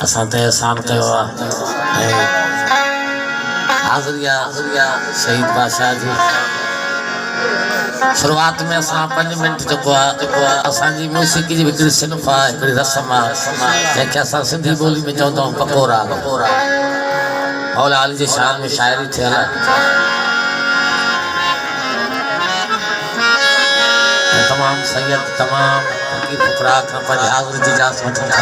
असां ते एहसान कयो आहे हाज़िरिया शहीद बादशाह जी शुरुआत में असां 5 मिनट जेको आहे असांजी मौसीक़ी जी हिकिड़ी सिन्फ़ आहे हिकिड़ी रस्म आहे जंहिंखे असां सिंधी ॿोली में चवंदा आहियूं पकोरा मौला अली जी शान में शाइरी थियल आहे तमाम सैयद तमाम फकीर फुकरा खां पंहिंजी हाज़िरी जी इजाज़त वठूं था।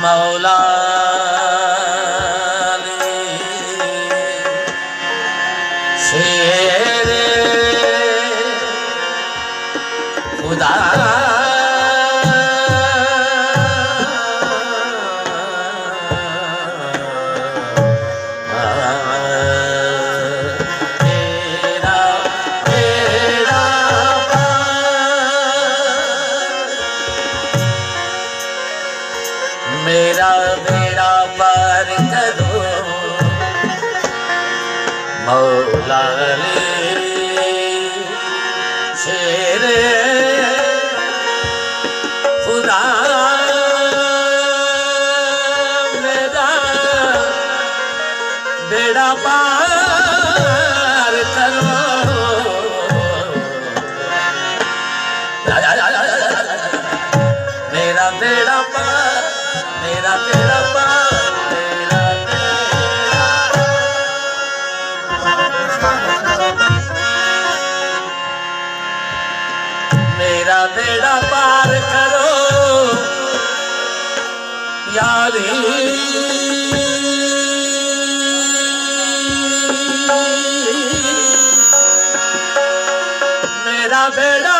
मौला शेरे खुदा मेरा बेड़ा पार करो मौला शेरे खुदा मेरा बेड़ा पार करो मेरा बेड़ा पार मेरा बेड़ा पार मेरा बेड़ा पार करो यारी मेरा बेड़ा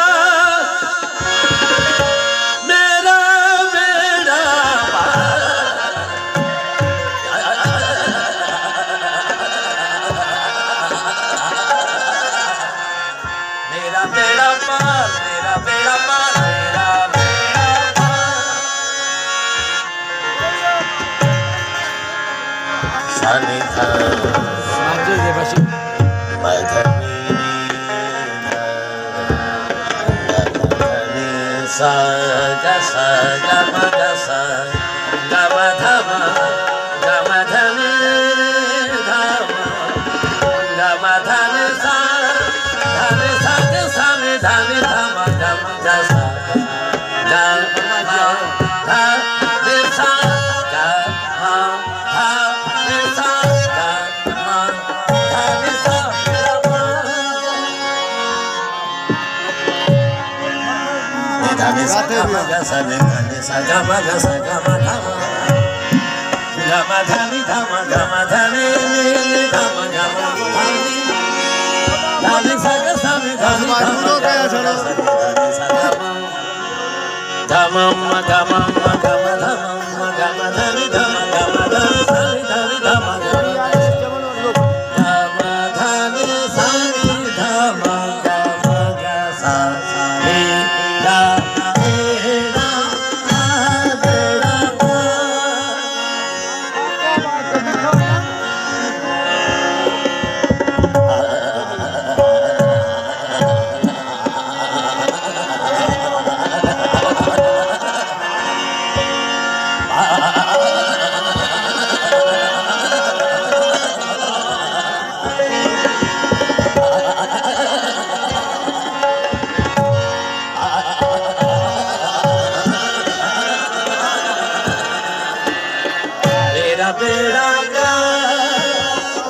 बेड़ा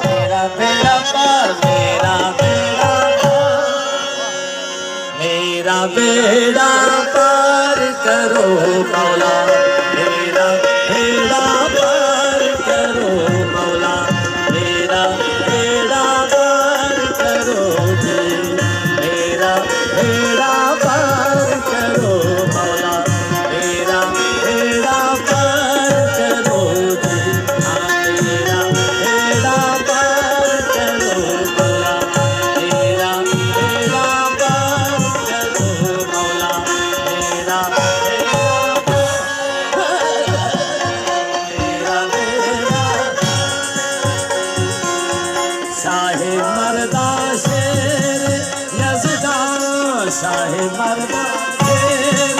मेरा बेड़ा पार मेरा बेड़ा पार करो मौला मेरा बेड़ा पार करो मौला मेरा बेड़ा पार करो जी मेरा बेड़ा पार करो मौला मेरा बेड़ा पार करो जी मेरा बेड़ा पार करो मौला मेरा बेड़ा पार करो मौला मेरा शाहे मर्दा शेर यज़दा शाहे मर्दा शेर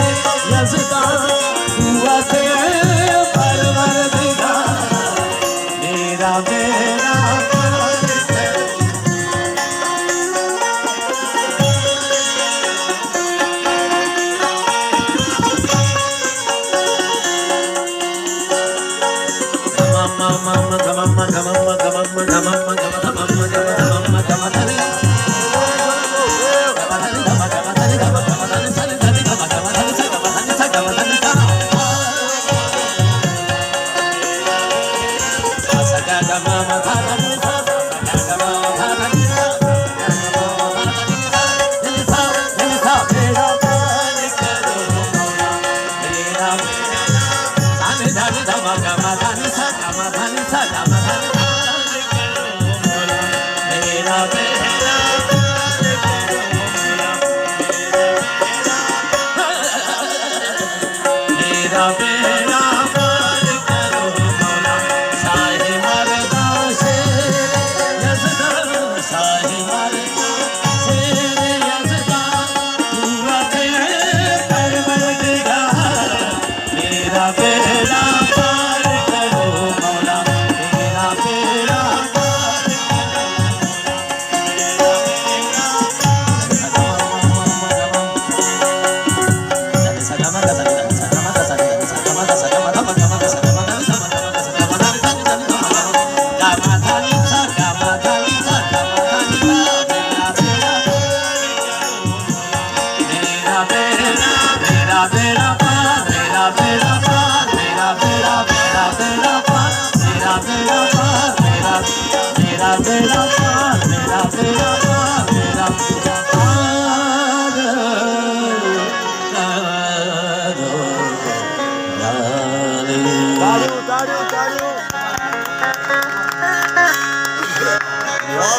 यज़दा हुआ के परवरदिगार मेरा बेड़ा पार करो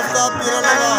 Stop,